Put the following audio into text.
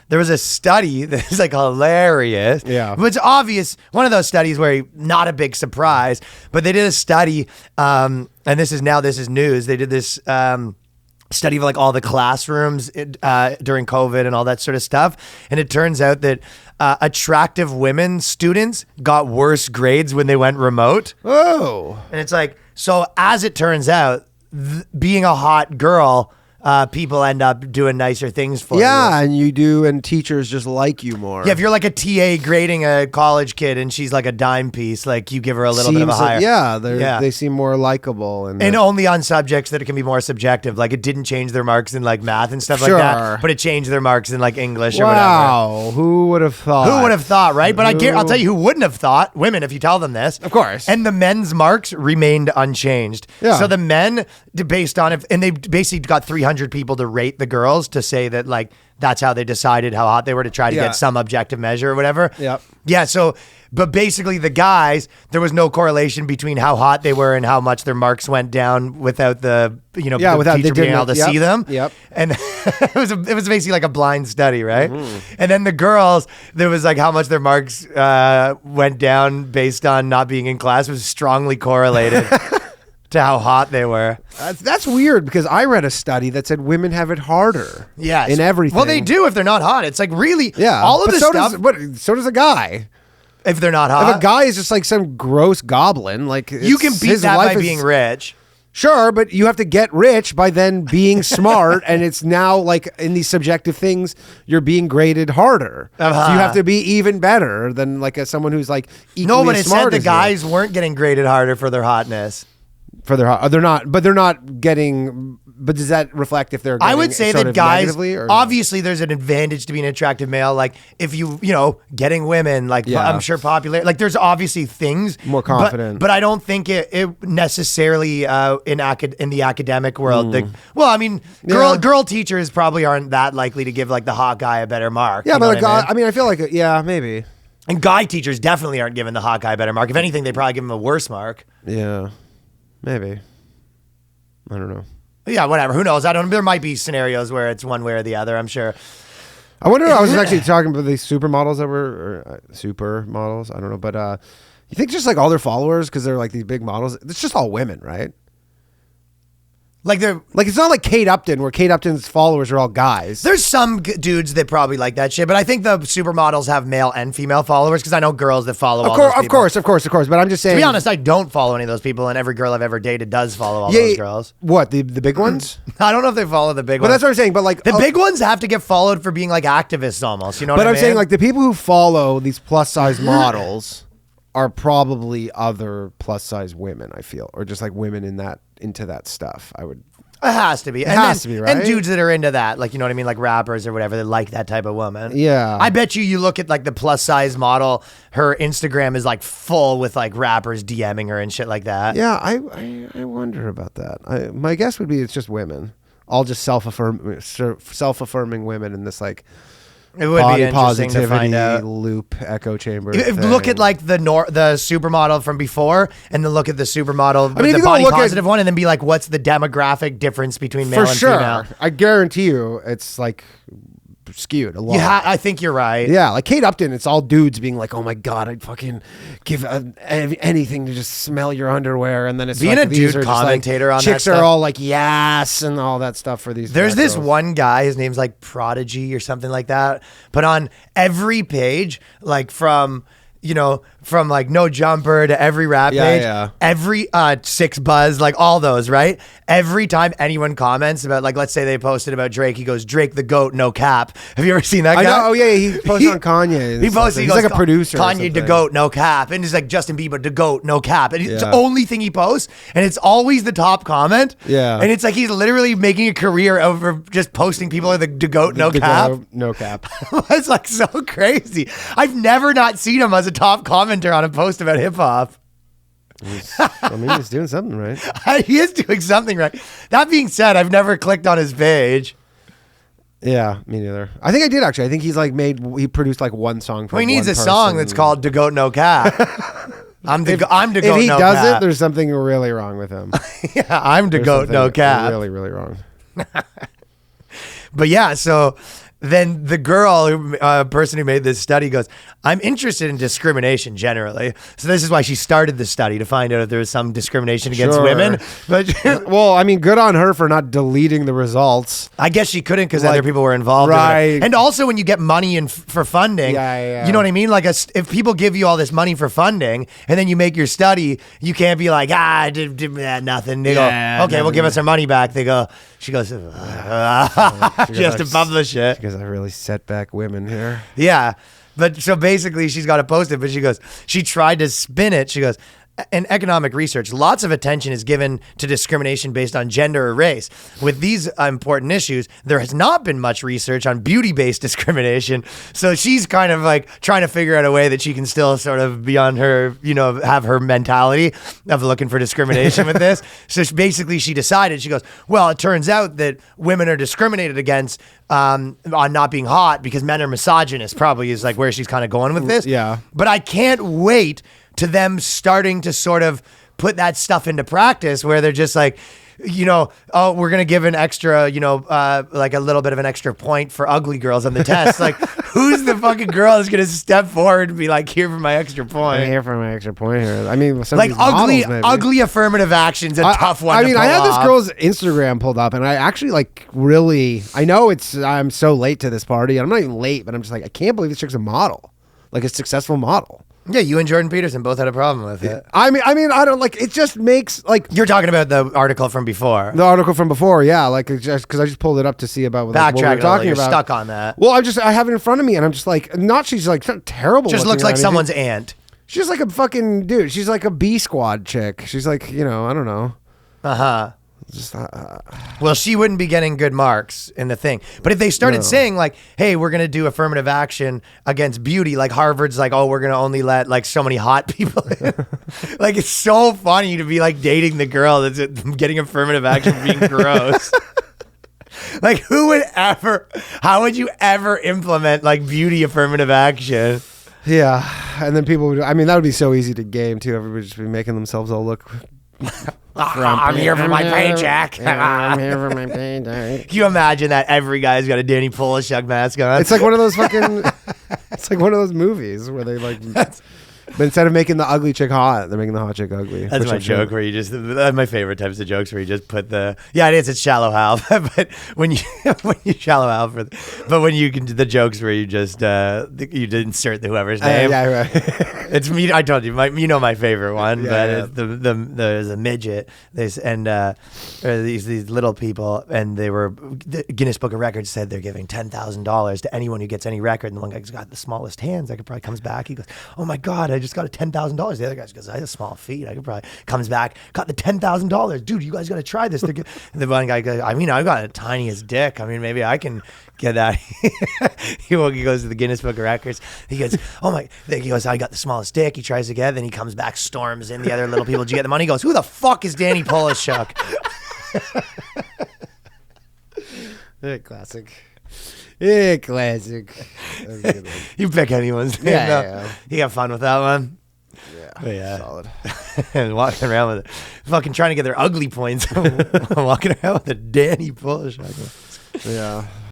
there was a study that's like hilarious. Yeah. But it's obvious, one of those studies where not a big surprise, but they did a study, and this is news. They did this study of like all the classrooms during COVID and all that sort of stuff. And it turns out that attractive women students got worse grades when they went remote. Oh. And it's like, so as it turns out, being a hot girl, people end up doing nicer things for you. Yeah, and you do, and teachers just like you more. Yeah, if you're like a TA grading a college kid and she's like a dime piece, like you give her a little bit of a higher. They seem more likable. And only on subjects that it can be more subjective. Like it didn't change their marks in like math and stuff like that, but it changed their marks in like English or whatever. Wow, who would have thought? Who would have thought, right? But I'll tell you who wouldn't have thought. Women, if you tell them this. Of course. And the men's marks remained unchanged. Yeah. So the men, based on and they basically got 300 people to rate the girls to say that like that's how they decided how hot they were to try to get some objective measure or whatever. Yep. Yeah. So, but basically the guys, there was no correlation between how hot they were and how much their marks went down without the without teacher being able to see them. Yep. And it was basically like a blind study, right? And then the girls, there was like how much their marks went down based on not being in class was strongly correlated to how hot they were. That's weird because I read a study that said women have it harder. Yes. In everything. Well, they do if they're not hot. It's like really all of but this so stuff. So does a guy. If they're not hot. If a guy is just like some gross goblin, like you can beat that by being rich. Sure, but you have to get rich by then being smart, and it's now like in these subjective things, you're being graded harder. So you have to be even better than like someone who's like equally No, but it smart said the as guys weren't getting graded harder for their hotness. For their they're not getting. But does that reflect if they're? I would say that guys, or obviously, there's an advantage to being an attractive male. Like if you getting women, like I'm sure popular. Like there's obviously things more confident, but I don't think it necessarily in the academic world. Girl teachers probably aren't that likely to give like the hot guy a better mark. Yeah, but I mean, I feel like maybe. And guy teachers definitely aren't giving the hot guy a better mark. If anything, they probably give him a worse mark. Yeah, maybe. I don't know. Yeah, whatever. Who knows? I don't. There might be scenarios where it's one way or the other. I'm sure. I wonder. I was actually talking about these supermodels that were supermodels. I don't know, but you think just like all their followers because they're like these big models? It's just all women, right? Like it's not like Kate Upton, where Kate Upton's followers are all guys. There's some dudes that probably like that shit, but I think the supermodels have male and female followers because I know girls that follow all those people. Of course. But I'm just saying. To be honest, I don't follow any of those people, and every girl I've ever dated does follow all those girls. What, the big ones? I don't know if they follow the big ones. But that's what I'm saying. But like the big ones have to get followed for being like activists almost. You know what I mean? But I'm saying like the people who follow these plus size models are probably other plus size women. I feel, or just like women into that stuff. It has to be. It has to be, right? And dudes that are into that, like, you know what I mean? Like rappers or whatever, that like that type of woman. Yeah. I bet you look at like the plus size model, her Instagram is like full with like rappers DMing her and shit like that. Yeah, I wonder about that. My guess would be it's just women. All just self-affirming women in this like it would body be interesting to find positivity out. loop echo chamber. Look at like the supermodel from before, and then look at the supermodel, the body positive one, and then be like, what's the demographic difference between male and female? I guarantee you, it's like skewed a lot. Yeah, I think you're right. Yeah, like Kate Upton, it's all dudes being like, "Oh my god, I'd fucking give anything to just smell your underwear," and then it's being like, a dude commentator on that chicks stuff. are all like, "Yes," and all that stuff for these. There's this one guy, his name's like Prodigy or something like that, but on every page, like from like No Jumper to every rap page, every Six Buzz, like all those, right? Every time anyone comments about, like, let's say they posted about Drake, he goes, "Drake the GOAT, no cap." Have you ever seen that guy? I know. Oh yeah, he posted on Kanye. He posted. He's like a producer. Kanye the GOAT, no cap, and he's like Justin Bieber the GOAT, no cap, and it's the only thing he posts, and it's always the top comment. Yeah, and it's like he's literally making a career over just posting people are the GOAT, no cap. No cap. It's like so crazy. I've never not seen him as a top commenter on a post about hip hop. He's doing something right. He is doing something right. That being said, I've never clicked on his page. Yeah, me neither. I think I did actually. I think he produced like one song for he needs one a song that's called "The Goat No Cap." I'm the goat. If he does it, there's something really wrong with him. Yeah, I'm the goat, no cap. Really, really wrong. But yeah, so then the girl, person who made this study goes, I'm interested in discrimination generally. So this is why she started the study, to find out if there was some discrimination against women. But well, I mean, good on her for not deleting the results. I guess she couldn't because other people were involved. Right. In it. And also when you get money for funding, you know what I mean? Like if people give you all this money for funding and then you make your study, you can't be like, I did nothing. They go, okay, we'll give us our money back. They go, she goes, she has to publish it. Because I really set back women here. Yeah. But so basically she's got to post it, but she goes, she tried to spin it. She goes, in economic research, lots of attention is given to discrimination based on gender or race. With these important issues, there has not been much research on beauty-based discrimination. So she's kind of like trying to figure out a way that she can still sort of be on her, have her mentality of looking for discrimination with this. So she decided, she goes, well, it turns out that women are discriminated against on not being hot because men are misogynist, probably is like where she's kind of going with this. Yeah. But I can't wait to them starting to sort of put that stuff into practice where they're just like, oh, we're going to give an extra, like a little bit of an extra point for ugly girls on the test. Like, who's the fucking girl that's going to step forward and be like, here for my extra point? Here for my extra point here. I mean, some like of these ugly affirmative action's a tough one. I had this girl's Instagram pulled up and I actually I know I'm so late to this party. I'm not even late, but I'm just like, I can't believe this chick's a model, like a successable model. Yeah, you and Jordan Peterson both had a problem with it. I mean, I don't it just makes like you're talking about the article from before. The article from before, yeah, just because I just pulled it up to see about what we were talking about. Stuck on that. Well, I have it in front of me, and I'm just like, she's like terrible. Just looks like someone's aunt. She's like a fucking dude. She's like a B squad chick. She's like, I don't know. Just well, she wouldn't be getting good marks in the thing. But if they started saying like, hey, we're going to do affirmative action against beauty, like Harvard's like, oh, we're going to only let like so many hot people in. Like, it's so funny to be like dating the girl that's getting affirmative action for being gross. Like, how would you ever implement like beauty affirmative action? Yeah. And then people would, that would be so easy to game too. Everybody would just be making themselves all look I'm here for my paycheck. I'm here for my paycheck. Can you imagine that every guy's got a Danny Polishuk mask on? It's like one of those it's like one of those movies where they like, but instead of making the ugly chick hot, they're making the hot chick ugly. That's my joke where you just, my favorite types of jokes where you just put it's shallow Hal. But when you shallow Hal but when you can do the jokes where you just, you insert whoever's name. Yeah, right. It's me. I told you, my favorite one, It's there's a midget. These little people, and the Guinness Book of Records said they're giving $10,000 to anyone who gets any record. And the one guy's got the smallest hands. I could probably comes back. He goes, oh my God, I just got a $10,000. The other guy goes, I have small feet. I could probably comes back, got the $10,000. Dude, you guys got to try this. The one guy goes, I got the tiniest dick. Maybe I can get that. He goes to the Guinness Book of Records. He goes, he goes, I got the smallest dick. He tries again. Then he comes back, storms in. The other little people, did you get the money? He goes, who the fuck is Danny Polishuk? Classic. Yeah, classic. You pick anyone's name. Yeah. You got fun with that one. Yeah. Solid. And walking around with it, fucking trying to get their ugly points. Walking around with a Danny Polishuk. Yeah.